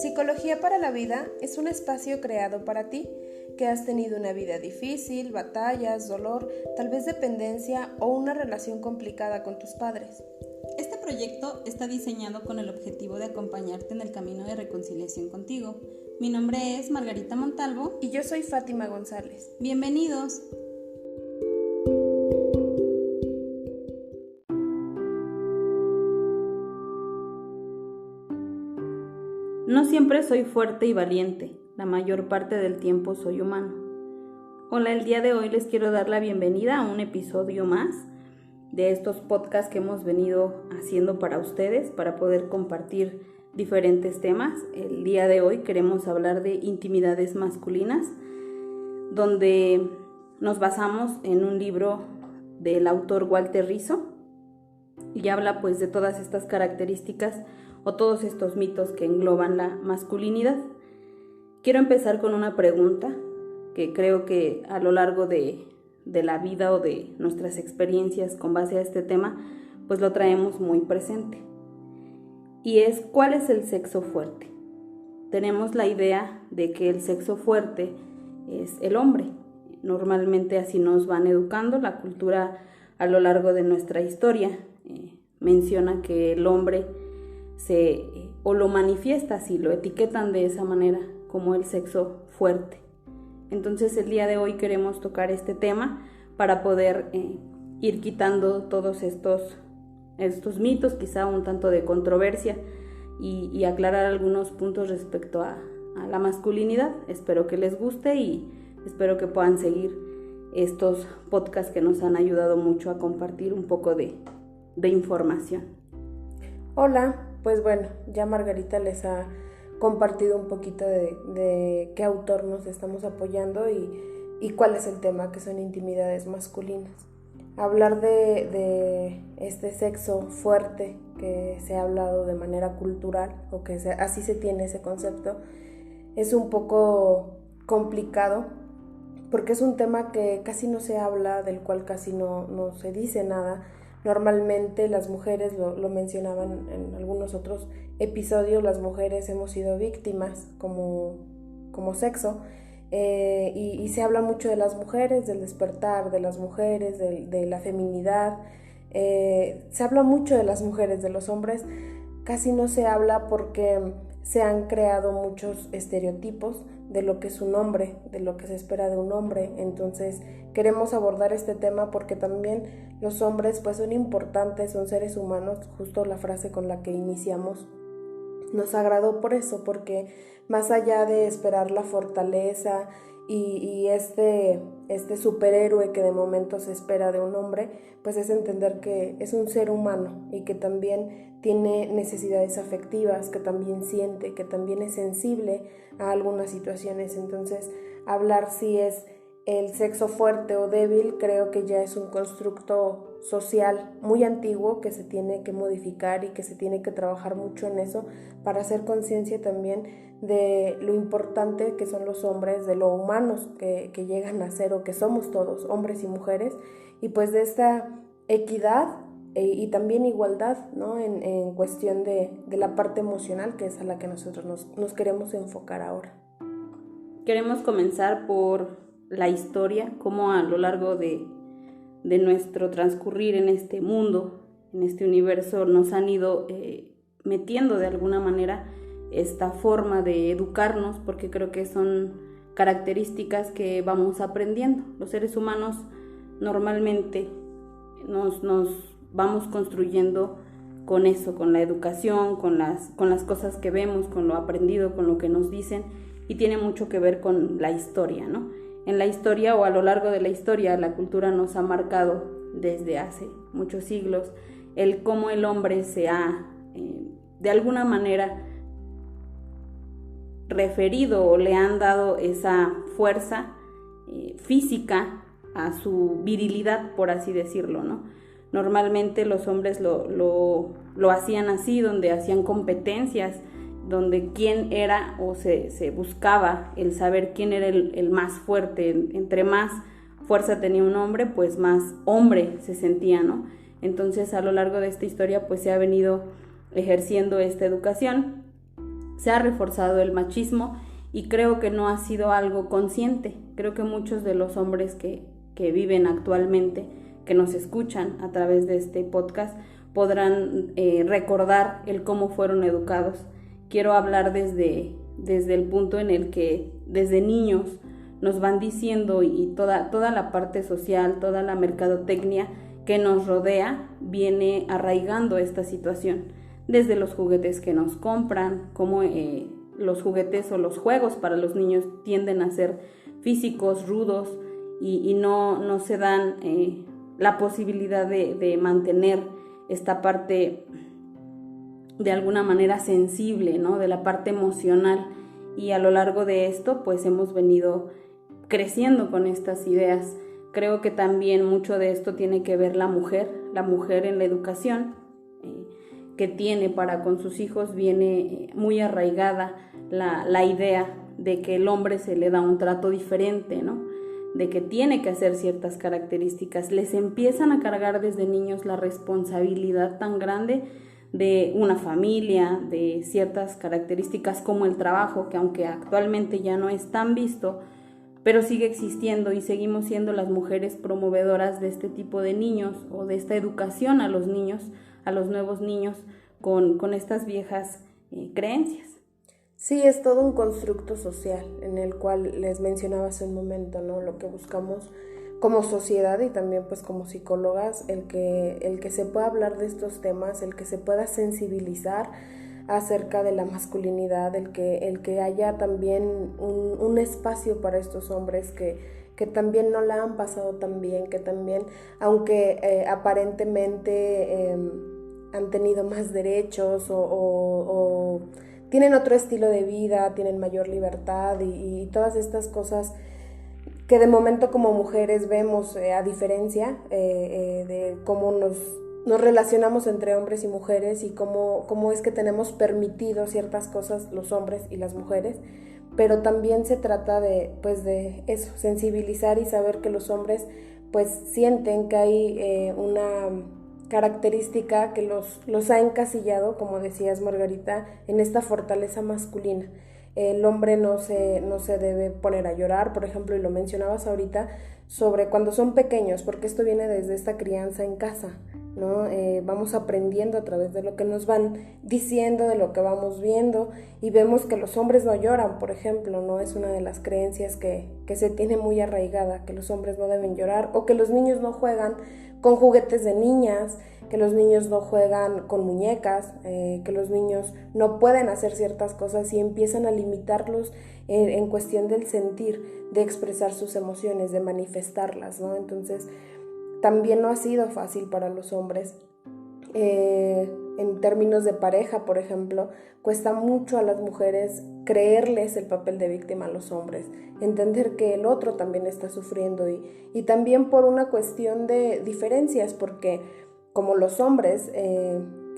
Psicología para la Vida es un espacio creado para ti, que has tenido una vida difícil, batallas, dolor, tal vez dependencia o una relación complicada con tus padres. Este proyecto está diseñado con el objetivo de acompañarte en el camino de reconciliación contigo. Mi nombre es Margarita Montalvo. Y yo soy Fátima González. Bienvenidos. No siempre soy fuerte y valiente, la mayor parte del tiempo soy humano. Hola, el día de hoy les quiero dar la bienvenida a un episodio más de estos podcasts que hemos venido haciendo para ustedes, para poder compartir diferentes temas. El día de hoy queremos hablar de intimidades masculinas, donde nos basamos en un libro del autor Walter Rizzo y habla pues de todas estas características o todos estos mitos que engloban la masculinidad. Quiero empezar con una pregunta que creo que a lo largo de la vida o de nuestras experiencias con base a este tema, pues lo traemos muy presente. Y es, ¿cuál es el sexo fuerte? Tenemos la idea de que el sexo fuerte es el hombre. Normalmente así nos van educando. La cultura a lo largo de nuestra historia menciona que el hombre o lo manifiesta así, lo etiquetan de esa manera como el sexo fuerte. Entonces el día de hoy queremos tocar este tema para poder ir quitando todos estos mitos, quizá un tanto de controversia y aclarar algunos puntos respecto a la masculinidad. Espero que les guste y espero que puedan seguir estos podcasts que nos han ayudado mucho a compartir un poco de información. Hola, pues bueno, ya Margarita les ha compartido un poquito de qué autor nos estamos apoyando y cuál es el tema, que son intimidades masculinas. Hablar de este sexo fuerte que se ha hablado de manera cultural, o que así se tiene ese concepto, es un poco complicado porque es un tema que casi no se habla, del cual casi no se dice nada. Normalmente las mujeres, lo mencionaban en algunos otros episodios, las mujeres hemos sido víctimas como sexo, y se habla mucho de las mujeres, del despertar de las mujeres, de la feminidad. Se habla mucho de las mujeres, de los hombres casi no se habla porque se han creado muchos estereotipos de lo que es un hombre, de lo que se espera de un hombre. Entonces queremos abordar este tema porque también los hombres pues son importantes, son seres humanos. Justo la frase con la que iniciamos nos agradó por eso, porque más allá de esperar la fortaleza y este superhéroe que de momento se espera de un hombre, pues es entender que es un ser humano y que también tiene necesidades afectivas, que también siente, que también es sensible a algunas situaciones. Entonces, hablar si es el sexo fuerte o débil, creo que ya es un constructo social muy antiguo que se tiene que modificar y que se tiene que trabajar mucho en eso para hacer conciencia también de lo importante que son los hombres, de lo humanos que llegan a ser o que somos todos, hombres y mujeres, y pues de esta equidad y también igualdad, ¿no? en cuestión de la parte emocional, que es a la que nosotros nos queremos enfocar ahora. Queremos comenzar por la historia, cómo a lo largo de nuestro transcurrir en este mundo, en este universo, nos han ido metiendo de alguna manera esta forma de educarnos, porque creo que son características que vamos aprendiendo. Los seres humanos normalmente nos vamos construyendo con eso, con la educación, con las cosas que vemos, con lo aprendido, con lo que nos dicen, y tiene mucho que ver con la historia, ¿no? En la historia o a lo largo de la historia, la cultura nos ha marcado desde hace muchos siglos el cómo el hombre se ha de alguna manera referido o le han dado esa fuerza física a su virilidad, por así decirlo, ¿no? Normalmente los hombres lo hacían así, donde hacían competencias, donde quién era o se buscaba el saber quién era el más fuerte. Entre más fuerza tenía un hombre, pues más hombre se sentía, ¿no? Entonces a lo largo de esta historia pues se ha venido ejerciendo esta educación se ha reforzado el machismo y creo que no ha sido algo consciente. Creo que muchos de los hombres que viven actualmente, que nos escuchan a través de este podcast, podrán recordar el cómo fueron educados. Quiero hablar desde el punto en el que desde niños nos van diciendo, y toda la parte social, toda la mercadotecnia que nos rodea viene arraigando esta situación. Desde los juguetes que nos compran, como los juguetes o los juegos para los niños tienden a ser físicos, rudos, y no se dan la posibilidad de mantener esta parte de alguna manera sensible, ¿no? De la parte emocional, y a lo largo de esto pues hemos venido creciendo con estas ideas. Creo que también mucho de esto tiene que ver la mujer en la educación que tiene para con sus hijos. Viene muy arraigada la idea de que el hombre se le da un trato diferente, ¿no? De que tiene que hacer ciertas características. Les empiezan a cargar desde niños la responsabilidad tan grande de una familia, de ciertas características como el trabajo, que aunque actualmente ya no es tan visto, pero sigue existiendo, y seguimos siendo las mujeres promovedoras de este tipo de niños, o de esta educación a los niños, a los nuevos niños, con estas viejas creencias. Sí, es todo un constructo social en el cual les mencionaba hace un momento, ¿no? Lo que buscamos como sociedad y también pues como psicólogas, el que se pueda hablar de estos temas, el que se pueda sensibilizar acerca de la masculinidad, el que haya también un espacio para estos hombres que también no la han pasado tan bien, que también, aunque aparentemente han tenido más derechos o tienen otro estilo de vida, tienen mayor libertad y todas estas cosas que de momento como mujeres vemos, a diferencia de cómo nos relacionamos entre hombres y mujeres, y cómo es que tenemos permitido ciertas cosas los hombres y las mujeres, pero también se trata de eso, sensibilizar y saber que los hombres pues sienten que hay una característica que los ha encasillado, como decías, Margarita, en esta fortaleza masculina. El hombre no se debe poner a llorar, por ejemplo, y lo mencionabas ahorita, sobre cuando son pequeños, porque esto viene desde esta crianza en casa, ¿no? Vamos aprendiendo a través de lo que nos van diciendo, de lo que vamos viendo, y vemos que los hombres no lloran, por ejemplo, ¿no? Es una de las creencias que se tiene muy arraigada, que los hombres no deben llorar, o que los niños no juegan con juguetes de niñas, que los niños no juegan con muñecas, que los niños no pueden hacer ciertas cosas, y empiezan a limitarlos en cuestión del sentir, de expresar sus emociones, de manifestarlas, ¿no? Entonces, también no ha sido fácil para los hombres. En términos de pareja, por ejemplo, cuesta mucho a las mujeres creerles el papel de víctima a los hombres, entender que el otro también está sufriendo, y también por una cuestión de diferencias, porque como los hombres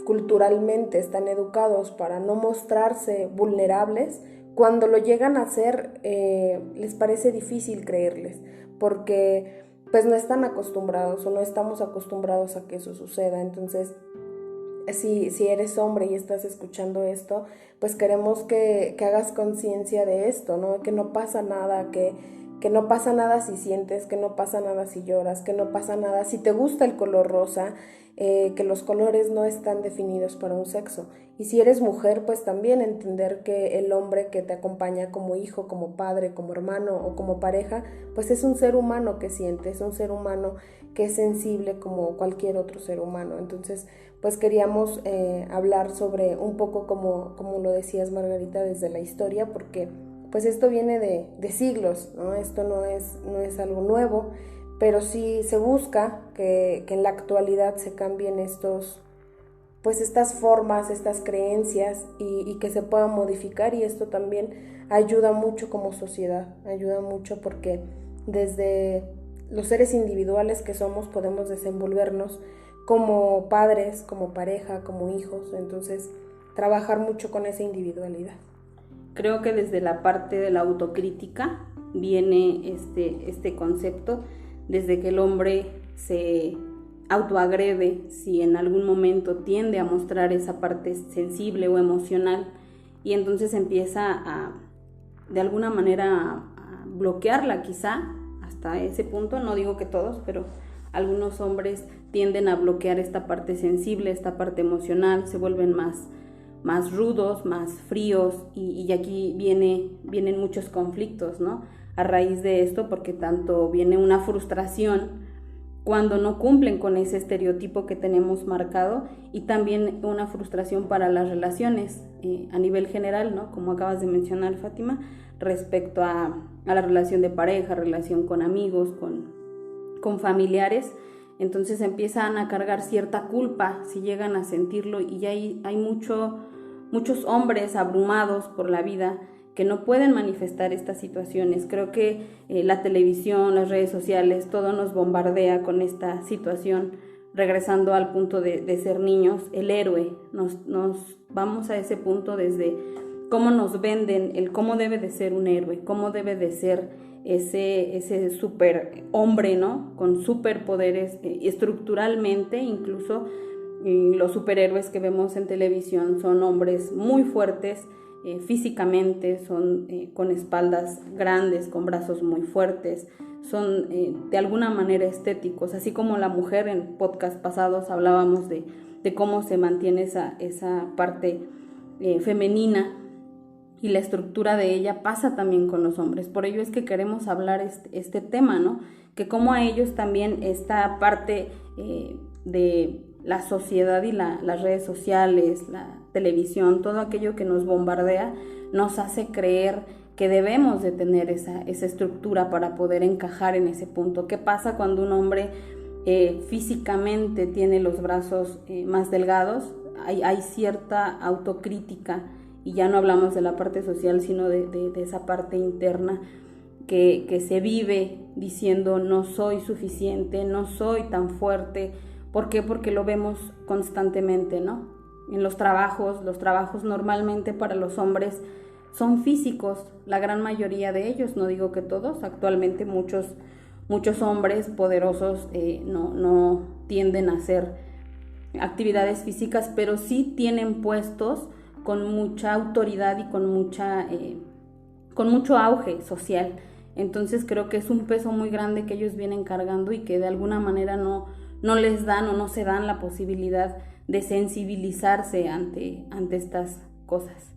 culturalmente están educados para no mostrarse vulnerables, cuando lo llegan a hacer les parece difícil creerles, porque pues no están acostumbrados o no estamos acostumbrados a que eso suceda. Entonces, si eres hombre y estás escuchando esto, pues queremos que hagas conciencia de esto, ¿no? Que no pasa nada, que no pasa nada si sientes, que no pasa nada si lloras, que no pasa nada si te gusta el color rosa, que los colores no están definidos para un sexo. Y si eres mujer, pues también entender que el hombre que te acompaña como hijo, como padre, como hermano o como pareja, pues es un ser humano que siente, es un ser humano que es sensible como cualquier otro ser humano. Entonces, pues queríamos hablar sobre un poco como lo decías, Margarita, desde la historia, porque pues esto viene de siglos, ¿no? Esto no es algo nuevo, pero sí se busca que en la actualidad se cambien estas formas, estas creencias, y que se puedan modificar, y esto también ayuda mucho como sociedad, ayuda mucho porque desde los seres individuales que somos podemos desenvolvernos como padres, como pareja, como hijos, entonces trabajar mucho con esa individualidad. Creo que desde la parte de la autocrítica viene este concepto, desde que el hombre se autoagrede si en algún momento tiende a mostrar esa parte sensible o emocional, y entonces empieza de alguna manera a bloquearla quizá hasta ese punto. No digo que todos, pero algunos hombres tienden a bloquear esta parte sensible, esta parte emocional, se vuelven más rudos, más fríos, y aquí vienen muchos conflictos, ¿no? A raíz de esto, porque tanto viene una frustración cuando no cumplen con ese estereotipo que tenemos marcado, y también una frustración para las relaciones a nivel general, ¿no? Como acabas de mencionar, Fátima, respecto a la relación de pareja, relación con amigos, con familiares. Entonces empiezan a cargar cierta culpa si llegan a sentirlo, y ya hay muchos hombres abrumados por la vida que no pueden manifestar estas situaciones. Creo que la televisión, las redes sociales, todo nos bombardea con esta situación. Regresando al punto de ser niños, el héroe, nos vamos a ese punto desde cómo nos venden el cómo debe de ser un héroe, cómo debe de ser ese super hombre, ¿no? Con superpoderes, estructuralmente incluso. Los superhéroes que vemos en televisión son hombres muy fuertes, físicamente, son con espaldas grandes, con brazos muy fuertes, son de alguna manera estéticos, así como la mujer. En podcast pasados hablábamos de cómo se mantiene esa parte femenina, y la estructura de ella pasa también con los hombres. Por ello es que queremos hablar este tema, ¿no? Que como a ellos también esta parte de la sociedad y las redes sociales, la televisión, todo aquello que nos bombardea, nos hace creer que debemos de tener esa estructura para poder encajar en ese punto. ¿Qué pasa cuando un hombre físicamente tiene los brazos más delgados? Hay cierta autocrítica, y ya no hablamos de la parte social, sino de esa parte interna que se vive diciendo no soy suficiente, no soy tan fuerte. ¿Por qué? Porque lo vemos constantemente, ¿no? En los trabajos normalmente para los hombres son físicos, la gran mayoría de ellos, no digo que todos. Actualmente muchos hombres poderosos no tienden a hacer actividades físicas, pero sí tienen puestos con mucha autoridad y con mucho auge social. Entonces creo que es un peso muy grande que ellos vienen cargando, y que de alguna manera no les dan o no se dan la posibilidad de sensibilizarse ante estas cosas.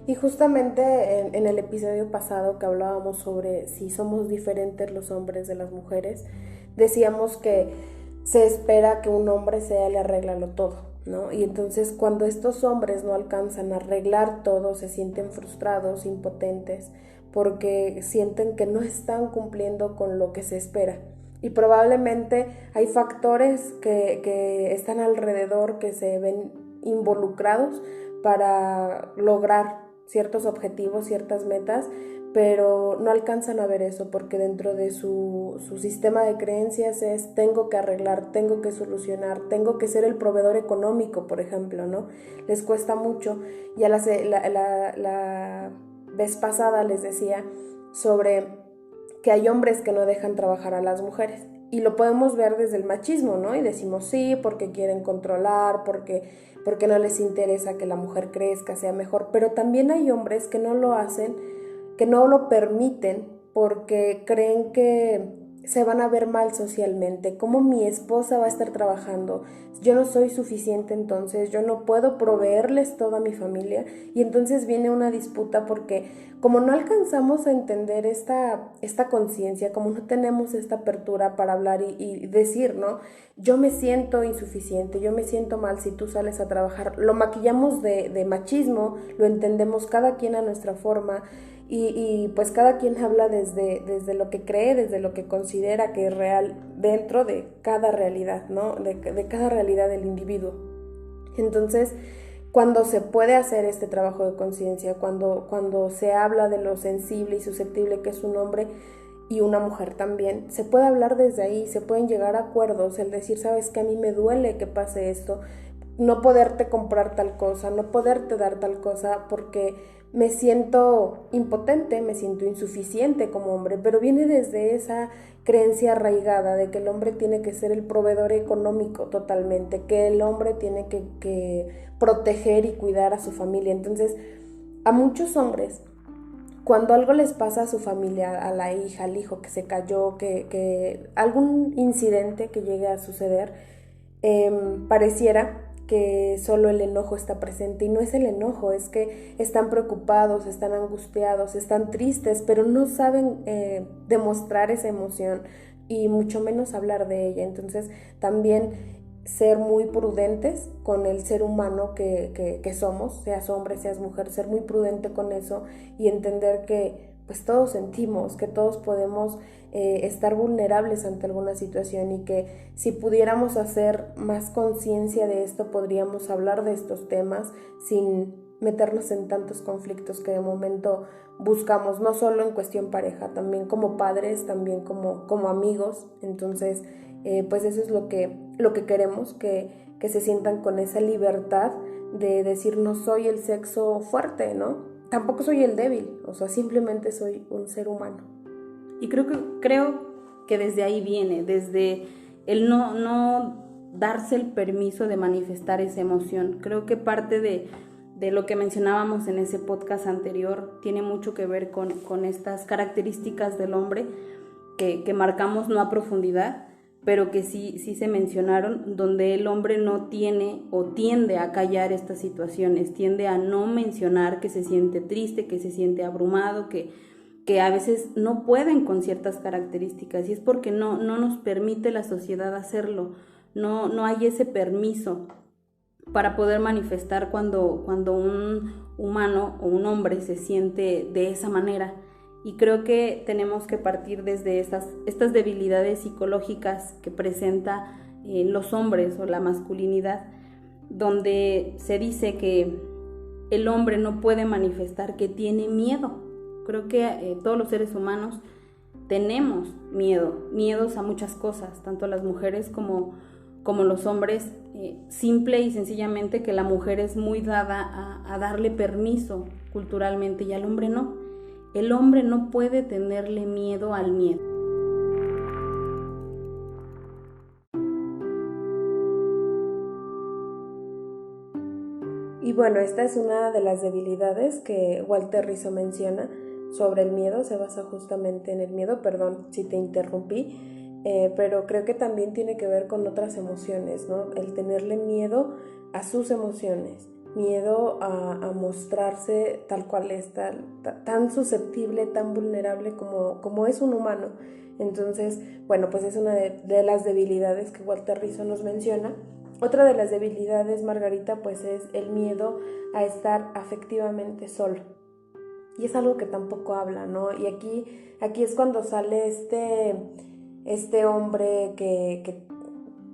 Y justamente en el episodio pasado que hablábamos sobre si somos diferentes los hombres de las mujeres, decíamos que se espera que un hombre sea el arréglalo todo, ¿no? Y entonces cuando estos hombres no alcanzan a arreglar todo, se sienten frustrados, impotentes, porque sienten que no están cumpliendo con lo que se espera. Y probablemente hay factores que están alrededor, que se ven involucrados para lograr ciertos objetivos, ciertas metas, pero no alcanzan a ver eso, porque dentro de su sistema de creencias es tengo que arreglar, tengo que solucionar, tengo que ser el proveedor económico, por ejemplo, ¿no? Les cuesta mucho. Ya la vez pasada les decía sobre que hay hombres que no dejan trabajar a las mujeres, y lo podemos ver desde el machismo, ¿no? Y decimos sí, porque quieren controlar, porque no les interesa que la mujer crezca, sea mejor, pero también hay hombres que no lo hacen, que no lo permiten, porque creen que se van a ver mal socialmente. ¿Cómo mi esposa va a estar trabajando? Yo no soy suficiente, entonces yo no puedo proveerles toda mi familia, y entonces viene una disputa, porque como no alcanzamos a entender esta conciencia, como no tenemos esta apertura para hablar y decir, ¿no? Yo me siento insuficiente, yo me siento mal si tú sales a trabajar. Lo maquillamos de machismo, lo entendemos cada quien a nuestra forma, y pues cada quien habla desde lo que cree, desde lo que considera que es real dentro de cada realidad, ¿no? De cada realidad del individuo. Entonces, cuando se puede hacer este trabajo de conciencia, cuando se habla de lo sensible y susceptible que es un hombre y una mujer también, se puede hablar desde ahí, se pueden llegar a acuerdos, el decir, sabes que a mí me duele que pase esto, no poderte comprar tal cosa, no poderte dar tal cosa, porque me siento impotente, me siento insuficiente como hombre, pero viene desde esa creencia arraigada de que el hombre tiene que ser el proveedor económico totalmente, que el hombre tiene que proteger y cuidar a su familia. Entonces, A muchos hombres, cuando algo les pasa a su familia, a la hija, al hijo que se cayó, que algún incidente que llegue a suceder, pareciera que solo el enojo está presente, y no es el enojo, es que están preocupados, están angustiados, están tristes, pero no saben demostrar esa emoción y mucho menos hablar de ella. Entonces también ser muy prudentes con el ser humano que somos, seas hombre, seas mujer, ser muy prudente con eso y entender que pues todos sentimos, que todos podemos estar vulnerables ante alguna situación, y que si pudiéramos hacer más conciencia de esto, podríamos hablar de estos temas sin meternos en tantos conflictos que de momento buscamos, no solo en cuestión pareja, también como padres, también como amigos. Entonces pues eso es lo que queremos, que se sientan con esa libertad de decir: no soy el sexo fuerte, ¿no? Tampoco soy el débil, o sea, simplemente soy un ser humano. Y creo que desde ahí viene, desde el no darse el permiso de manifestar esa emoción. Creo que parte de lo que mencionábamos en ese podcast anterior tiene mucho que ver con estas características del hombre que marcamos, no a profundidad, pero que sí se mencionaron, donde el hombre no tiene o tiende a callar estas situaciones, tiende a no mencionar que se siente triste, que se siente abrumado, que a veces no pueden con ciertas características, y es porque no nos permite la sociedad hacerlo, no hay ese permiso para poder manifestar cuando un humano o un hombre se siente de esa manera. Y creo que tenemos que partir desde estas debilidades psicológicas que presenta los hombres o la masculinidad, donde se dice que el hombre no puede manifestar que tiene miedo. Creo que todos los seres humanos tenemos miedos a muchas cosas, tanto las mujeres como los hombres, simple y sencillamente que la mujer es muy dada a darle permiso culturalmente, y al hombre no. El hombre no puede tenerle miedo al miedo. Y bueno, esta es una de las debilidades que Walter Rizzo menciona sobre el miedo. Se basa justamente en el miedo, perdón si te interrumpí, pero creo que también tiene que ver con otras emociones, ¿no? El tenerle miedo a sus emociones, miedo a mostrarse tal cual es, tan susceptible, tan vulnerable como es un humano. Entonces, bueno, pues es una de las debilidades que Walter Rizzo nos menciona. Otra de las debilidades, Margarita, pues es el miedo a estar afectivamente solo. Y es algo que tampoco habla, ¿no? Y aquí es cuando sale este hombre que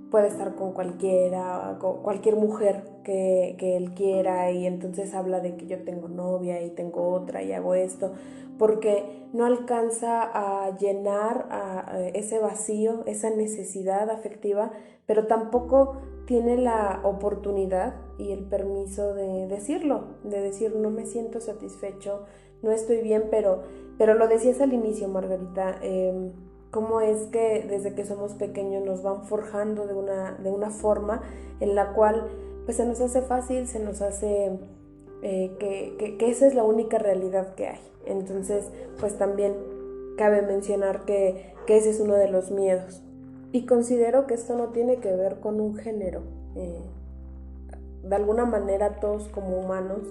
puede estar con cualquier mujer que él quiera, y entonces habla de que yo tengo novia y tengo otra y hago esto, porque no alcanza a llenar ese vacío, esa necesidad afectiva, pero tampoco tiene la oportunidad y el permiso de decirlo, de decir: no me siento satisfecho, no estoy bien. Pero lo decías al inicio, Margarita, cómo es que desde que somos pequeños nos van forjando de una forma en la cual pues se nos hace fácil, se nos hace que esa es la única realidad que hay. Entonces pues también cabe mencionar que ese es uno de los miedos. Y considero que esto no tiene que ver con un género. De alguna manera todos como humanos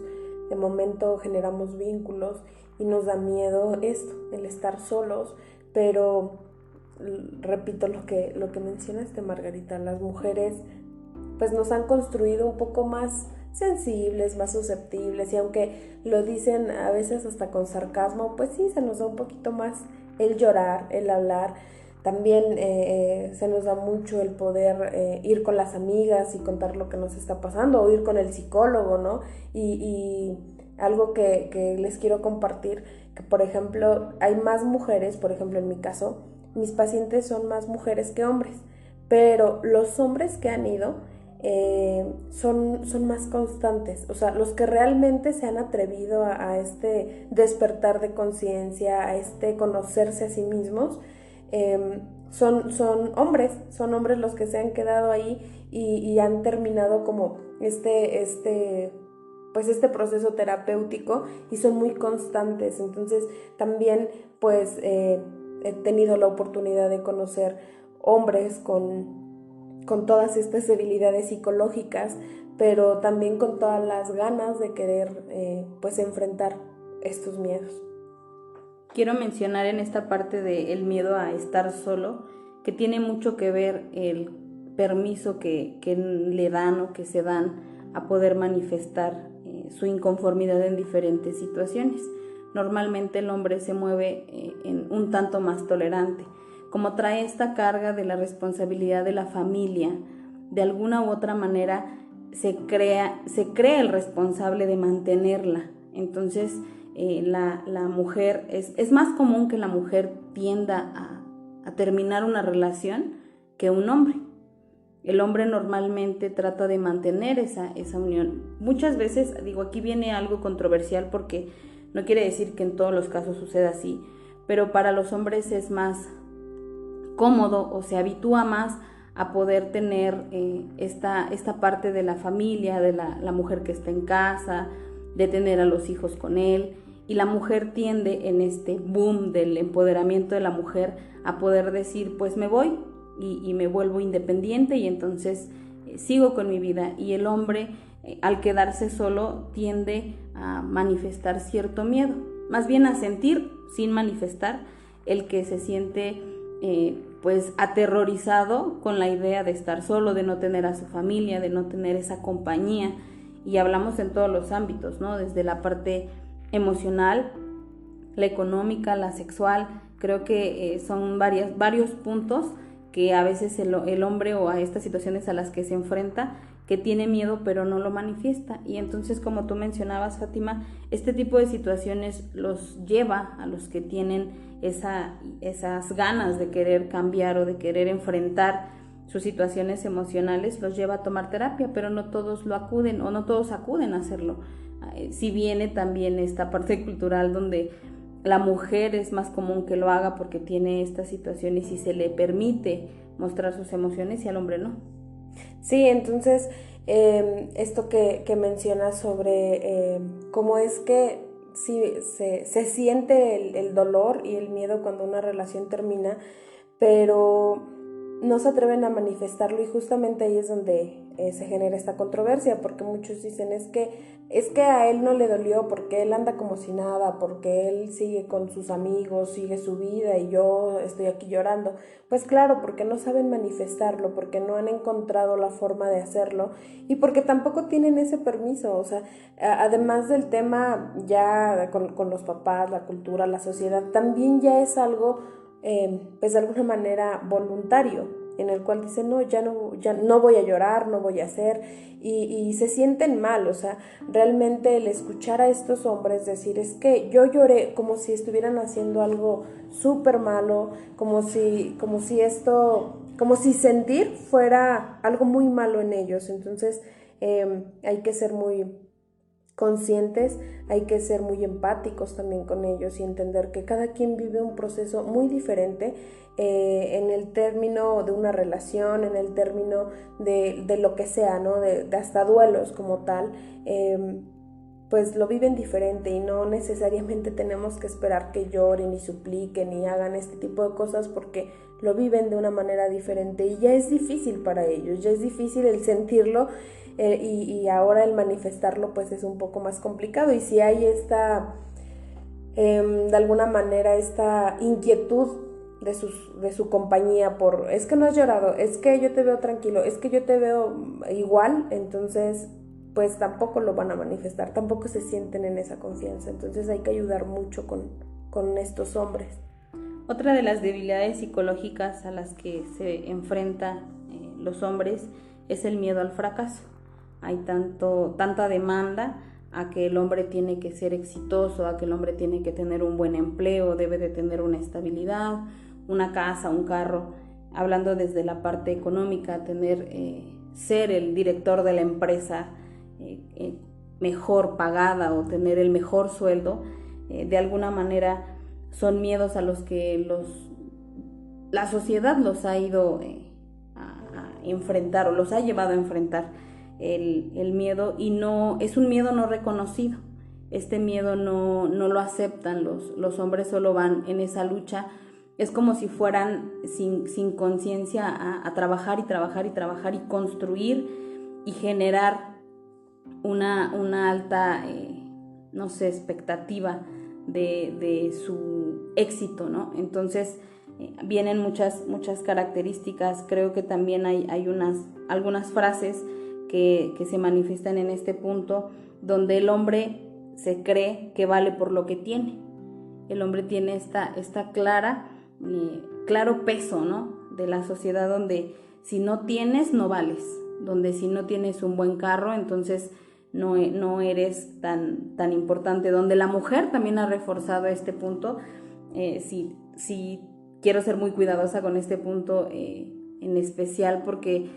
de momento generamos vínculos y nos da miedo esto, el estar solos, pero repito lo que mencionaste, Margarita, las mujeres pues nos han construido un poco más sensibles, más susceptibles, y aunque lo dicen a veces hasta con sarcasmo, pues sí, se nos da un poquito más el llorar, el hablar. También se nos da mucho el poder ir con las amigas y contar lo que nos está pasando, o ir con el psicólogo, ¿no? Y algo que les quiero compartir, que por ejemplo hay más mujeres, por ejemplo en mi caso, mis pacientes son más mujeres que hombres, pero los hombres que han ido son más constantes. O sea, los que realmente se han atrevido a este despertar de conciencia, a este conocerse a sí mismos, son hombres los que se han quedado ahí y han terminado como pues este proceso terapéutico y son muy constantes. Entonces también pues he tenido la oportunidad de conocer hombres con todas estas debilidades psicológicas, pero también con todas las ganas de querer pues enfrentar estos miedos. Quiero mencionar en esta parte del miedo a estar solo, que tiene mucho que ver el permiso que le dan o que se dan a poder manifestar su inconformidad en diferentes situaciones. Normalmente el hombre se mueve en un tanto más tolerante. Como trae esta carga de la responsabilidad de la familia, de alguna u otra manera se crea el responsable de mantenerla. Entonces la mujer, es más común que la mujer tienda a terminar una relación que un hombre. El hombre normalmente trata de mantener esa unión. Muchas veces, aquí viene algo controversial porque no quiere decir que en todos los casos suceda así, pero para los hombres es más cómodo o se habitúa más a poder tener esta parte de la familia, de la mujer que está en casa, de tener a los hijos con él, y la mujer tiende en este boom del empoderamiento de la mujer a poder decir, pues me voy y me vuelvo independiente y entonces sigo con mi vida. Y el hombre al quedarse solo tiende a manifestar cierto miedo, más bien a sentir sin manifestar el que se siente pues aterrorizado con la idea de estar solo, de no tener a su familia, de no tener esa compañía. Y hablamos en todos los ámbitos, ¿no? Desde la parte emocional, la económica, la sexual. Creo que son varios puntos que a veces el hombre o a estas situaciones a las que se enfrenta, que tiene miedo pero no lo manifiesta. Y entonces, como tú mencionabas, Fátima, este tipo de situaciones los lleva a los que tienen esas ganas de querer cambiar o de querer enfrentar sus situaciones emocionales, los lleva a tomar terapia, pero no todos lo acuden o no todos acuden a hacerlo. Si viene también esta parte cultural donde la mujer es más común que lo haga porque tiene esta situación y si se le permite mostrar sus emociones y al hombre no. Sí, entonces esto que mencionas sobre cómo es que sí, se siente el dolor y el miedo cuando una relación termina, pero no se atreven a manifestarlo y justamente ahí es donde se genera esta controversia, porque muchos dicen es que a él no le dolió porque él anda como si nada, porque él sigue con sus amigos, sigue su vida y yo estoy aquí llorando. Pues claro, porque no saben manifestarlo, porque no han encontrado la forma de hacerlo y porque tampoco tienen ese permiso. O sea, además del tema ya con los papás, la cultura, la sociedad, también ya es algo pues de alguna manera voluntario, en el cual dicen no, ya no voy a llorar, no voy a hacer, y se sienten mal. O sea, realmente el escuchar a estos hombres decir es que yo lloré, como si estuvieran haciendo algo súper malo, como si sentir fuera algo muy malo en ellos. Entonces hay que ser muy conscientes, hay que ser muy empáticos también con ellos y entender que cada quien vive un proceso muy diferente en el término de una relación, en el término de lo que sea, ¿no? De hasta duelos como tal, pues lo viven diferente y no necesariamente tenemos que esperar que lloren y supliquen y hagan este tipo de cosas porque lo viven de una manera diferente y ya es difícil para ellos, ya es difícil el sentirlo. Y ahora el manifestarlo pues es un poco más complicado y si hay de alguna manera esta inquietud de su compañía por es que no has llorado, es que yo te veo tranquilo, es que yo te veo igual, entonces pues tampoco lo van a manifestar, tampoco se sienten en esa confianza. Entonces hay que ayudar mucho con estos hombres. Otra de las debilidades psicológicas a las que se enfrentan los hombres es el miedo al fracaso. Hay tanta demanda a que el hombre tiene que ser exitoso, a que el hombre tiene que tener un buen empleo, debe de tener una estabilidad, una casa, un carro. Hablando desde la parte económica, ser el director de la empresa mejor pagada o tener el mejor sueldo, de alguna manera son miedos a los que la sociedad los ha ido a enfrentar o los ha llevado a enfrentar. el miedo, y no es un miedo no reconocido. Este miedo no lo aceptan los hombres, solo van en esa lucha. Es como si fueran sin conciencia a trabajar y trabajar y trabajar y construir y generar una alta, no sé, expectativa de su éxito, ¿no? Entonces vienen muchas características. Creo que también hay algunas frases que se manifiestan en este punto, donde el hombre se cree que vale por lo que tiene. El hombre tiene esta claro peso, ¿no?, de la sociedad, donde si no tienes, no vales, donde si no tienes un buen carro, entonces no eres tan importante, donde la mujer también ha reforzado este punto. Si quiero ser muy cuidadosa con este punto en especial, porque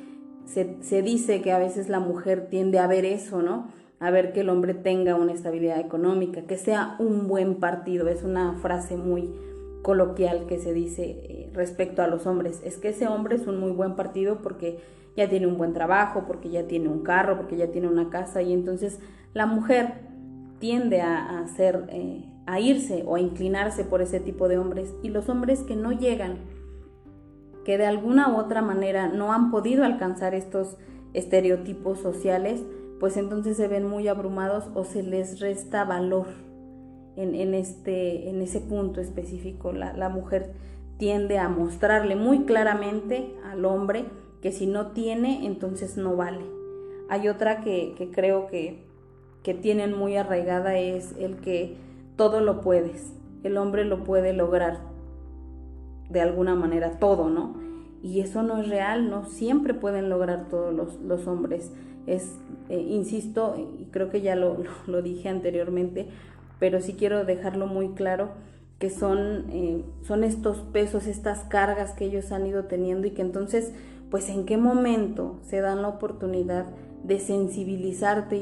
se dice que a veces la mujer tiende a ver eso, ¿no?, a ver que el hombre tenga una estabilidad económica, que sea un buen partido. Es una frase muy coloquial que se dice respecto a los hombres. Es que ese hombre es un muy buen partido porque ya tiene un buen trabajo, porque ya tiene un carro, porque ya tiene una casa, y entonces la mujer tiende a irse o a inclinarse por ese tipo de hombres. Y los hombres que no llegan, que de alguna u otra manera no han podido alcanzar estos estereotipos sociales, pues entonces se ven muy abrumados o se les resta valor en ese punto específico. La mujer tiende a mostrarle muy claramente al hombre que si no tiene, entonces no vale. Hay otra que creo que tienen muy arraigada, es el que todo lo puedes. El hombre lo puede lograr de alguna manera todo, ¿no? Y eso no es real. No siempre pueden lograr todos los hombres. Insisto, y creo que ya lo dije anteriormente, pero sí quiero dejarlo muy claro, que son estos pesos, estas cargas que ellos han ido teniendo, y que entonces, pues, ¿en qué momento se dan la oportunidad de sensibilizarse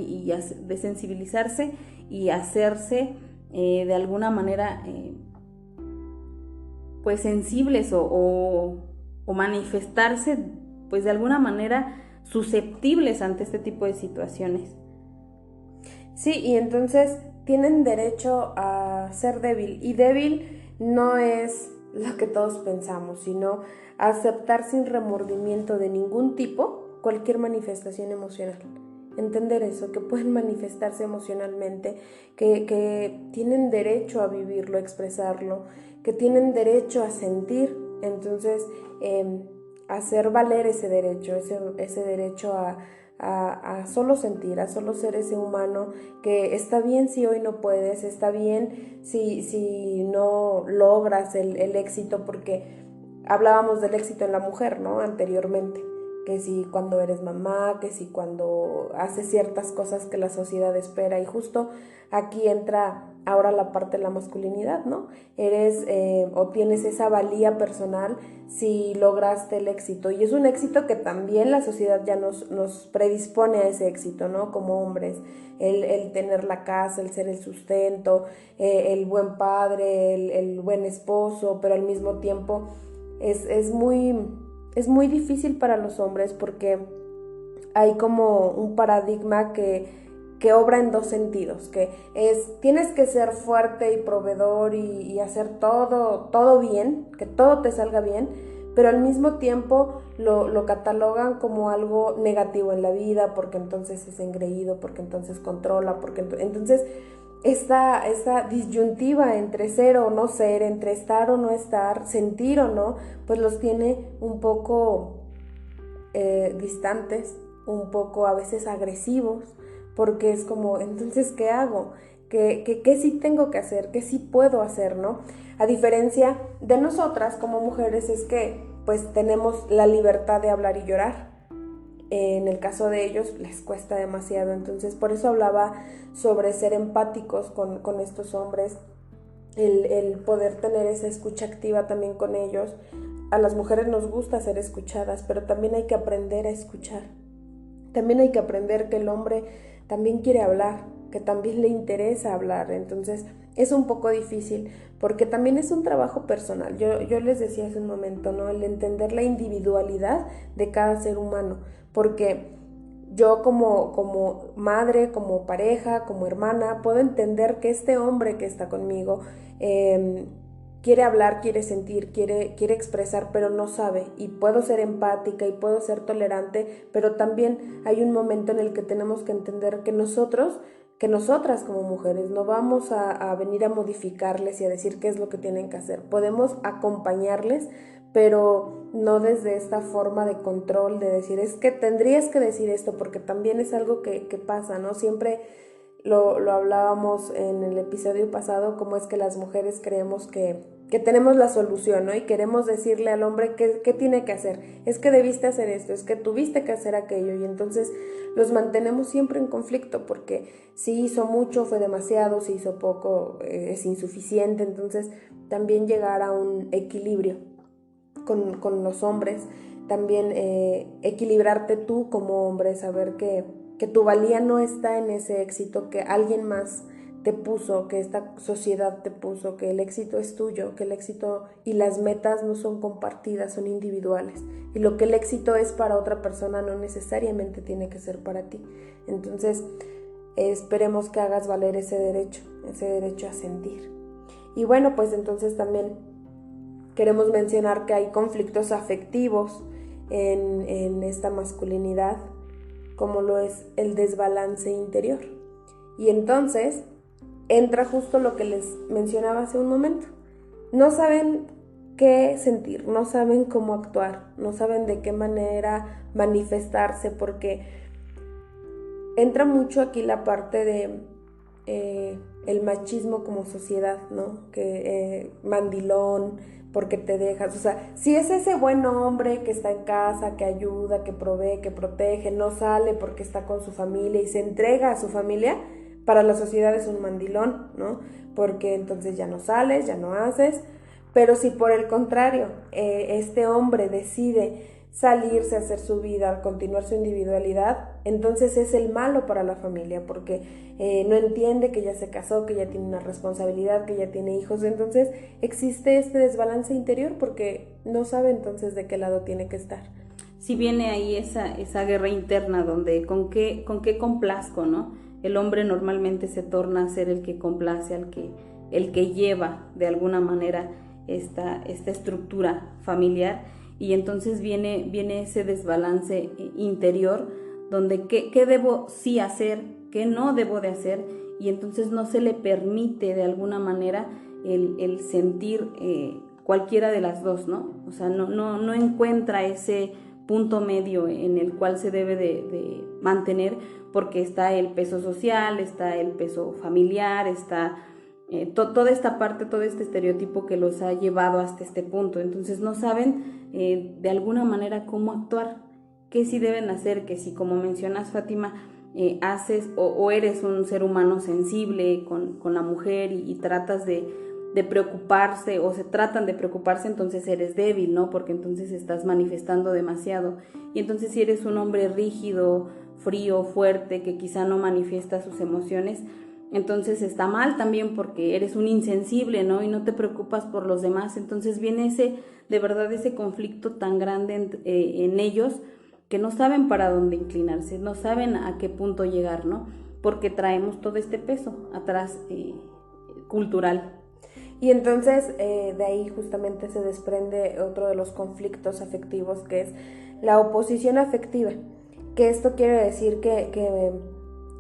y hacerse de alguna manera pues sensibles o manifestarse pues de alguna manera susceptibles ante este tipo de situaciones? Sí, y entonces tienen derecho a ser débil, y débil no es lo que todos pensamos, sino aceptar sin remordimiento de ningún tipo cualquier manifestación emocional. Entender eso, que pueden manifestarse emocionalmente, que tienen derecho a vivirlo, a expresarlo, que tienen derecho a sentir. Entonces, hacer valer ese derecho, ese derecho a solo sentir, a solo ser ese humano, que está bien si hoy no puedes, está bien si no logras el éxito, porque hablábamos del éxito en la mujer, ¿no?, anteriormente, que si cuando eres mamá, que si cuando haces ciertas cosas que la sociedad espera, y justo aquí entra ahora la parte de la masculinidad, ¿no? Eres o tienes esa valía personal si lograste el éxito, y es un éxito que también la sociedad ya nos predispone a ese éxito, ¿no?, como hombres, el tener la casa, el ser el sustento, el buen padre, el buen esposo, pero al mismo tiempo es muy difícil para los hombres, porque hay como un paradigma que obra en dos sentidos, que es: tienes que ser fuerte y proveedor y hacer todo bien, que todo te salga bien, pero al mismo tiempo lo catalogan como algo negativo en la vida, porque entonces es engreído, porque entonces controla, porque entonces esta disyuntiva entre ser o no ser, entre estar o no estar, sentir o no, pues los tiene un poco distantes, un poco a veces agresivos, porque es como, entonces, ¿qué hago? ¿Qué sí tengo que hacer? ¿Qué sí puedo hacer, no? A diferencia de nosotras como mujeres, es que pues tenemos la libertad de hablar y llorar. En el caso de ellos les cuesta demasiado. Entonces, por eso hablaba sobre ser empáticos con estos hombres, el poder tener esa escucha activa también con ellos. A las mujeres nos gusta ser escuchadas, pero también hay que aprender a escuchar. También hay que aprender que el hombre también quiere hablar, que también le interesa hablar. Entonces es un poco difícil, porque también es un trabajo personal. Yo les decía hace un momento, ¿no?, el entender la individualidad de cada ser humano, porque yo como madre, como pareja, como hermana, puedo entender que este hombre que está conmigo quiere hablar, quiere sentir, quiere expresar, pero no sabe. Y puedo ser empática y puedo ser tolerante, pero también hay un momento en el que tenemos que entender que nosotras como mujeres no vamos a venir a modificarles y a decir qué es lo que tienen que hacer. Podemos acompañarles, pero no desde esta forma de control, de decir, es que tendrías que decir esto, porque también es algo que pasa, ¿no? Siempre lo hablábamos en el episodio pasado, como es que las mujeres creemos que tenemos la solución, ¿no? Y queremos decirle al hombre qué tiene que hacer. Es que debiste hacer esto, es que tuviste que hacer aquello, y entonces los mantenemos siempre en conflicto, porque si hizo mucho fue demasiado, si hizo poco es insuficiente. Entonces también llegar a un equilibrio con los hombres, también equilibrarte tú como hombre, saber que tu valía no está en ese éxito que alguien más te puso, que esta sociedad te puso, que el éxito es tuyo, que el éxito y las metas no son compartidas, son individuales, y lo que el éxito es para otra persona no necesariamente tiene que ser para ti. Entonces esperemos que hagas valer ese derecho a sentir. Y bueno, pues entonces también queremos mencionar que hay conflictos afectivos en esta masculinidad, como lo es el desbalance interior. Y entonces entra justo lo que les mencionaba hace un momento. No saben qué sentir, no saben cómo actuar, no saben de qué manera manifestarse, porque entra mucho aquí la parte de el machismo como sociedad, ¿no? Que mandilón, porque te dejas, o sea, si es ese buen hombre que está en casa, que ayuda, que provee, que protege, no sale porque está con su familia y se entrega a su familia, para la sociedad es un mandilón, ¿no? Porque entonces ya no sales, ya no haces. Pero si por el contrario este hombre decide salirse a hacer su vida, continuar su individualidad, entonces es el malo para la familia, porque no entiende que ya se casó, que ya tiene una responsabilidad, que ya tiene hijos. Entonces existe este desbalance interior porque no sabe entonces de qué lado tiene que estar. Si viene ahí esa guerra interna donde con qué complazco, ¿no? El hombre normalmente se torna a ser el que complace, el que lleva de alguna manera esta estructura familiar. Y entonces viene ese desbalance interior donde qué debo sí hacer, qué no debo de hacer, y entonces no se le permite de alguna manera el sentir cualquiera de las dos, ¿no? O sea, no encuentra ese punto medio en el cual se debe de mantener, porque está el peso social, está el peso familiar, está toda esta parte, todo este estereotipo que los ha llevado hasta este punto. Entonces no saben de alguna manera cómo actuar, qué sí deben hacer, que si, como mencionas, Fátima, haces o eres un ser humano sensible con la mujer y tratas de preocuparse, o se tratan de preocuparse, entonces eres débil, ¿no? Porque entonces estás manifestando demasiado. Y entonces si eres un hombre rígido, frío, fuerte, que quizá no manifiesta sus emociones, entonces está mal también, porque eres un insensible, ¿no? Y no te preocupas por los demás. Entonces viene de verdad ese conflicto tan grande en ellos, que no saben para dónde inclinarse, no saben a qué punto llegar, ¿no? Porque traemos todo este peso atrás cultural. Y entonces de ahí justamente se desprende otro de los conflictos afectivos, que es la oposición afectiva, que esto quiere decir que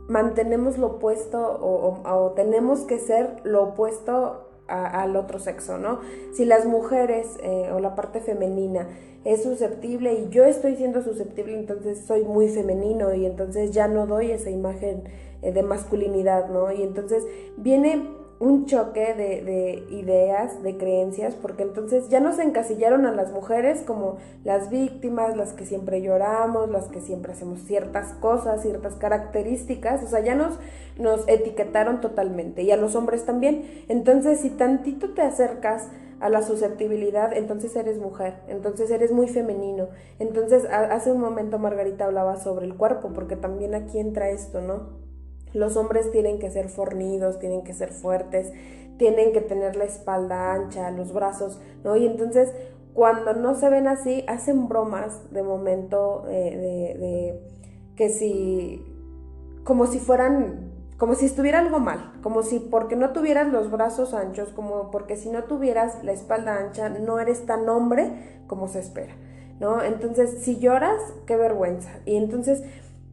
mantenemos lo opuesto o tenemos que ser lo opuesto al otro sexo, ¿no? Si las mujeres o la parte femenina es susceptible y yo estoy siendo susceptible, entonces soy muy femenino y entonces ya no doy esa imagen de masculinidad, ¿no? Y entonces viene un choque de ideas, de creencias, porque entonces ya nos encasillaron a las mujeres como las víctimas, las que siempre lloramos, las que siempre hacemos ciertas cosas, ciertas características, o sea, ya nos etiquetaron totalmente, y a los hombres también. Entonces, si tantito te acercas a la susceptibilidad, entonces eres mujer, entonces eres muy femenino. Entonces, hace un momento Margarita hablaba sobre el cuerpo, porque también aquí entra esto, ¿no? Los hombres tienen que ser fornidos, tienen que ser fuertes, tienen que tener la espalda ancha, los brazos, ¿no? Y entonces, cuando no se ven así, hacen bromas de momento que si, como si fueran, como si estuviera algo mal, como si porque no tuvieras los brazos anchos, como porque si no tuvieras la espalda ancha, no eres tan hombre como se espera, ¿no? Entonces, si lloras, qué vergüenza. Y entonces,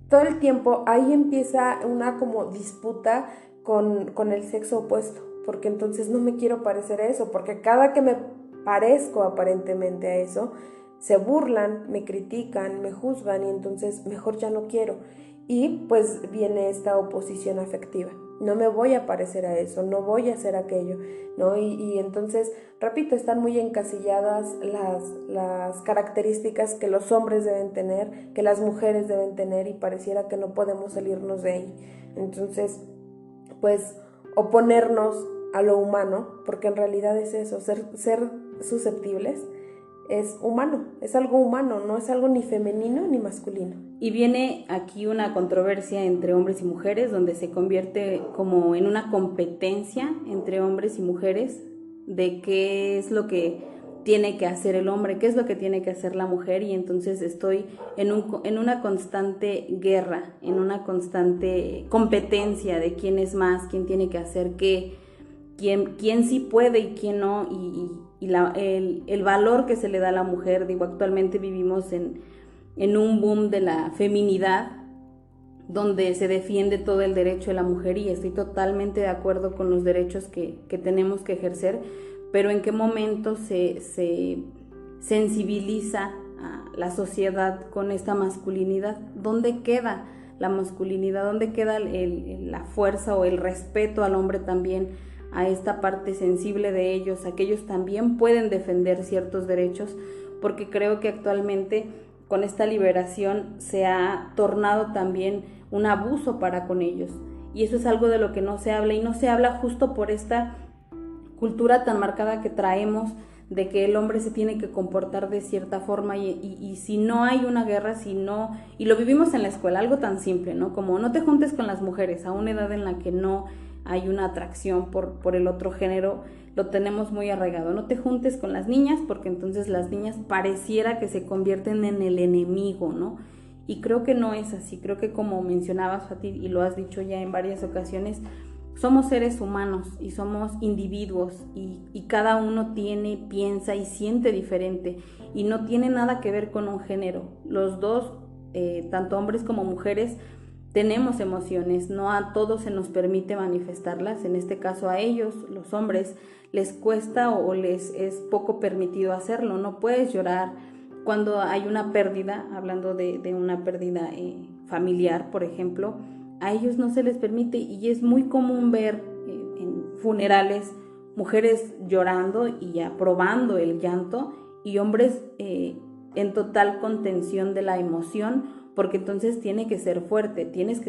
todo el tiempo ahí empieza una como disputa con el sexo opuesto, porque entonces no me quiero parecer a eso, porque cada que me parezco aparentemente a eso, se burlan, me critican, me juzgan y entonces mejor ya no quiero. Y pues viene esta oposición afectiva. No me voy a parecer a eso, no voy a hacer aquello, ¿no? Y entonces, repito, están muy encasilladas las características que los hombres deben tener, que las mujeres deben tener y pareciera que no podemos salirnos de ahí. Entonces, pues oponernos a lo humano, porque en realidad es eso, ser susceptibles es humano, es algo humano, no es algo ni femenino ni masculino. Y viene aquí una controversia entre hombres y mujeres, donde se convierte como en una competencia entre hombres y mujeres de qué es lo que tiene que hacer el hombre, qué es lo que tiene que hacer la mujer, y entonces estoy en una constante guerra, en una constante competencia de quién es más, quién tiene que hacer qué, quién sí puede y quién no, y el valor que se le da a la mujer. Digo, actualmente vivimos en un boom de la feminidad, donde se defiende todo el derecho de la mujer, y estoy totalmente de acuerdo con los derechos que tenemos que ejercer, pero en qué momento se sensibiliza a la sociedad con esta masculinidad. ¿Dónde queda la masculinidad? ¿Dónde queda la fuerza o el respeto al hombre también, a esta parte sensible de ellos, a que ellos también pueden defender ciertos derechos? Porque creo que actualmente con esta liberación se ha tornado también un abuso para con ellos, y eso es algo de lo que no se habla, y no se habla justo por esta cultura tan marcada que traemos de que el hombre se tiene que comportar de cierta forma, y si no hay una guerra, si no, y lo vivimos en la escuela, algo tan simple, ¿no? Como no te juntes con las mujeres a una edad en la que no hay una atracción por el otro género, lo tenemos muy arraigado. No te juntes con las niñas, porque entonces las niñas pareciera que se convierten en el enemigo, ¿no? Y creo que no es así. Creo que, como mencionabas, Fati, y lo has dicho ya en varias ocasiones, somos seres humanos y somos individuos, y cada uno tiene, piensa y siente diferente, y no tiene nada que ver con un género. Los dos, tanto hombres como mujeres, tenemos emociones, no a todos se nos permite manifestarlas. En este caso, a ellos, los hombres, les cuesta o les es poco permitido hacerlo. No puedes llorar cuando hay una pérdida, hablando de una pérdida familiar, por ejemplo. A ellos no se les permite, y es muy común ver en funerales mujeres llorando y aprobando el llanto, y hombres en total contención de la emoción, porque entonces tienes que ser fuerte, tienes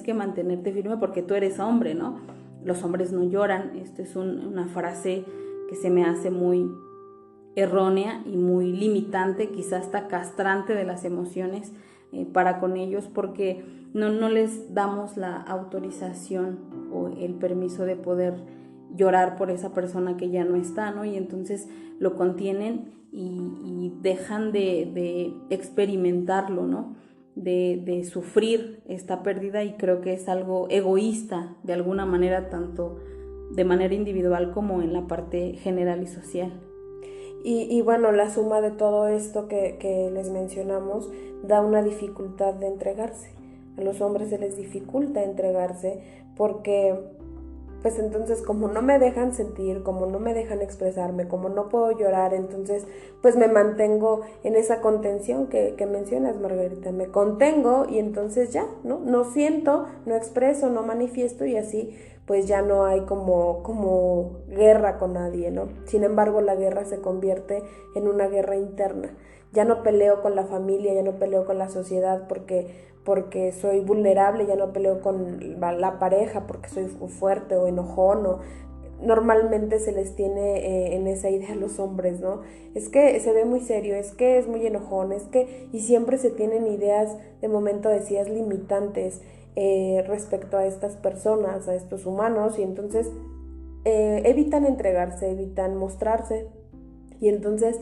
que mantenerte firme porque tú eres hombre, ¿no? Los hombres no lloran. Esto es una frase que se me hace muy errónea y muy limitante, quizás hasta castrante de las emociones para con ellos, porque no les damos la autorización o el permiso de poder llorar por esa persona que ya no está, ¿no? Y entonces lo contienen y dejan de experimentarlo, ¿no? De sufrir esta pérdida, y creo que es algo egoísta de alguna manera, tanto de manera individual como en la parte general y social. Y bueno, la suma de todo esto que les mencionamos da una dificultad de entregarse. A los hombres se les dificulta entregarse porque, pues entonces, como no me dejan sentir, como no me dejan expresarme, como no puedo llorar, entonces pues me mantengo en esa contención que mencionas, Margarita. Me contengo y entonces ya, ¿no? No siento, no expreso, no manifiesto, y así pues ya no hay como guerra con nadie, ¿no? Sin embargo, la guerra se convierte en una guerra interna. Ya no peleo con la familia, ya no peleo con la sociedad porque soy vulnerable, ya no peleo con la pareja porque soy fuerte o enojón, o normalmente se les tiene en esa idea a los hombres, ¿no? Es que se ve muy serio, es que es muy enojón, y siempre se tienen ideas, de momento decías, limitantes respecto a estas personas, a estos humanos, y entonces evitan entregarse, evitan mostrarse, y entonces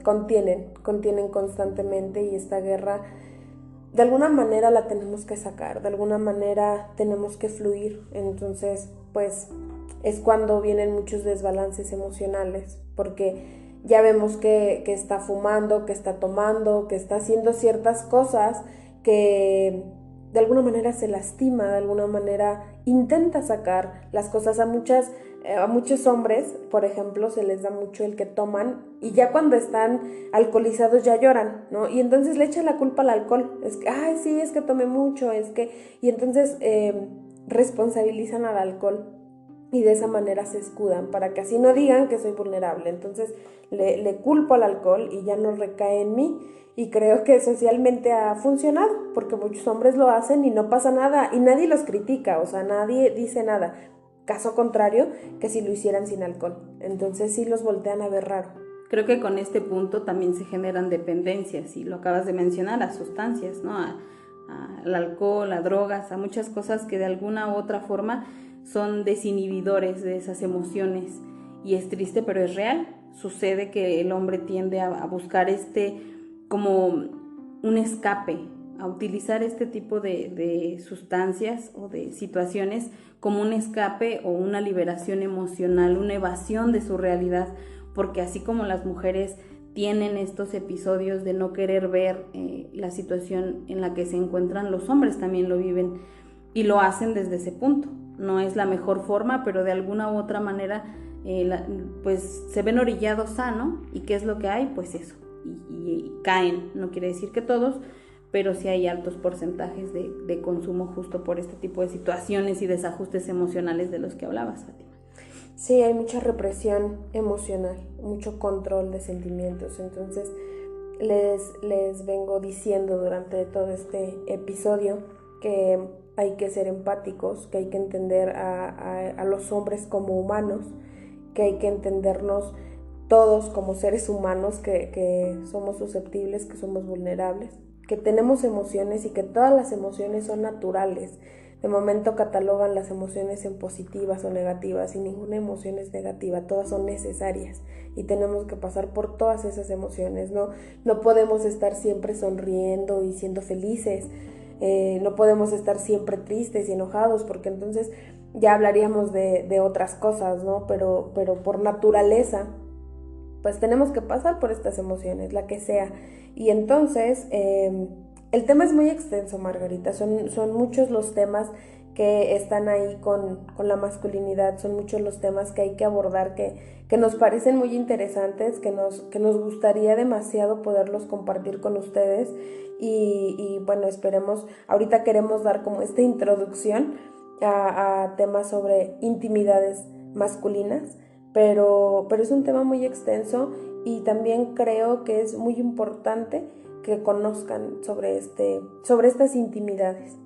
contienen constantemente, y esta guerra de alguna manera la tenemos que sacar, de alguna manera tenemos que fluir. Entonces, pues es cuando vienen muchos desbalances emocionales, porque ya vemos que está fumando, que está tomando, que está haciendo ciertas cosas que de alguna manera se lastima, de alguna manera intenta sacar las cosas. A muchos hombres, por ejemplo, se les da mucho el que toman y ya cuando están alcoholizados ya lloran, ¿no? Y entonces le echan la culpa al alcohol. Es que, ay, sí, es que tomé mucho, es que... Y entonces responsabilizan al alcohol y de esa manera se escudan para que así no digan que soy vulnerable. Entonces le culpo al alcohol y ya no recae en mí. Y creo que socialmente ha funcionado, porque muchos hombres lo hacen y no pasa nada, y nadie los critica, o sea, nadie dice nada. Caso contrario, que si lo hicieran sin alcohol. Entonces sí los voltean a ver raro. Creo que con este punto también se generan dependencias, y lo acabas de mencionar, a sustancias, ¿no? Al alcohol, a drogas, a muchas cosas que de alguna u otra forma son desinhibidores de esas emociones. Y es triste, pero es real. Sucede que el hombre tiende a buscar como un escape, a utilizar este tipo de sustancias o de situaciones como un escape o una liberación emocional, una evasión de su realidad, porque así como las mujeres tienen estos episodios de no querer ver la situación en la que se encuentran, los hombres también lo viven y lo hacen desde ese punto. No es la mejor forma, pero de alguna u otra manera pues se ven orillados a, ¿no? ¿Y qué es lo que hay? Pues eso. Y caen, no quiere decir que todos, pero sí hay altos porcentajes de consumo justo por este tipo de situaciones y desajustes emocionales de los que hablabas, Fátima. Sí, hay mucha represión emocional, mucho control de sentimientos. Entonces les vengo diciendo durante todo este episodio que hay que ser empáticos, que hay que entender a los hombres como humanos, que hay que entendernos todos como seres humanos, que somos susceptibles, que somos vulnerables, que tenemos emociones y que todas las emociones son naturales. De momento catalogan las emociones en positivas o negativas, y ninguna emoción es negativa, todas son necesarias y tenemos que pasar por todas esas emociones. No podemos estar siempre sonriendo y siendo felices, no podemos estar siempre tristes y enojados, porque entonces ya hablaríamos de otras cosas, ¿no? Pero por naturaleza pues tenemos que pasar por estas emociones, la que sea. Y entonces, el tema es muy extenso, Margarita. Son muchos los temas que están ahí con la masculinidad, son muchos los temas que hay que abordar, que nos parecen muy interesantes, que nos gustaría demasiado poderlos compartir con ustedes. Y bueno, esperemos, ahorita queremos dar como esta introducción a temas sobre intimidades masculinas, pero es un tema muy extenso y también creo que es muy importante que conozcan sobre estas intimidades.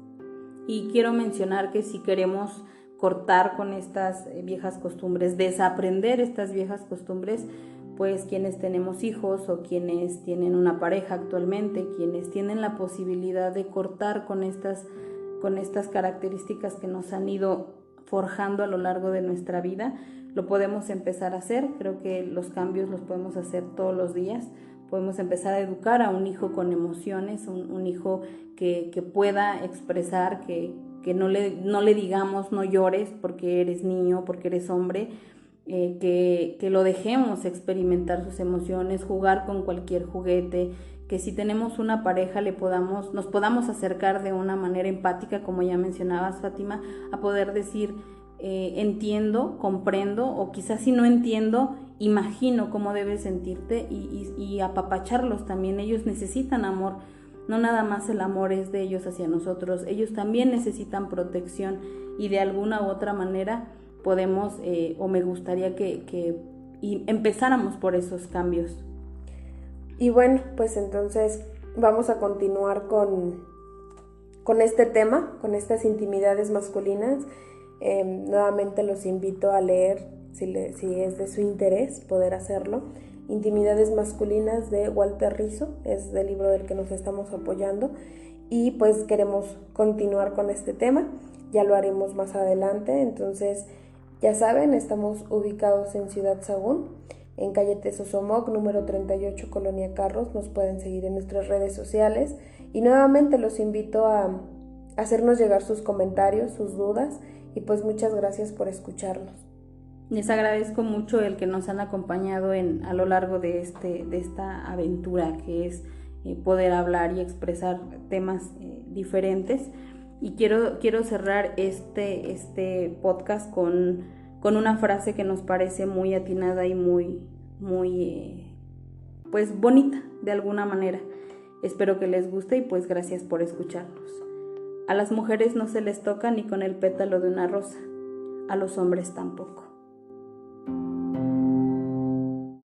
Y quiero mencionar que si queremos cortar con estas viejas costumbres, desaprender estas viejas costumbres, pues quienes tenemos hijos o quienes tienen una pareja actualmente, quienes tienen la posibilidad de cortar con estas características que nos han ido forjando a lo largo de nuestra vida, lo podemos empezar a hacer. Creo que los cambios los podemos hacer todos los días. Podemos empezar a educar a un hijo con emociones, un hijo que pueda expresar, que no le digamos no llores porque eres niño, porque eres hombre, que lo dejemos experimentar sus emociones, jugar con cualquier juguete, que si tenemos una pareja nos podamos acercar de una manera empática, como ya mencionabas, Fátima, a poder decir entiendo, comprendo, o quizás si no entiendo, imagino cómo debes sentirte, y apapacharlos también. Ellos necesitan amor, no nada más el amor es de ellos hacia nosotros, ellos también necesitan protección, y de alguna u otra manera podemos, o me gustaría que empezáramos por esos cambios. Y bueno, pues entonces vamos a continuar con este tema, con estas intimidades masculinas. Nuevamente los invito a leer, si es de su interés, poder hacerlo. Intimidades masculinas de Walter Rizzo, es del libro del que nos estamos apoyando, y pues queremos continuar con este tema, ya lo haremos más adelante. Entonces ya saben, estamos ubicados en Ciudad Sagún, en calle Tesosomoc, número 38, Colonia Carros. Nos pueden seguir en nuestras redes sociales Y nuevamente los invito a hacernos llegar sus comentarios, sus dudas, y pues muchas gracias por escucharnos. Les agradezco mucho el que nos han acompañado a lo largo de esta aventura que es poder hablar y expresar temas diferentes. Y quiero cerrar este podcast con una frase que nos parece muy atinada y muy pues bonita de alguna manera. Espero que les guste y pues gracias por escucharnos. A las mujeres no se les toca ni con el pétalo de una rosa, a los hombres tampoco.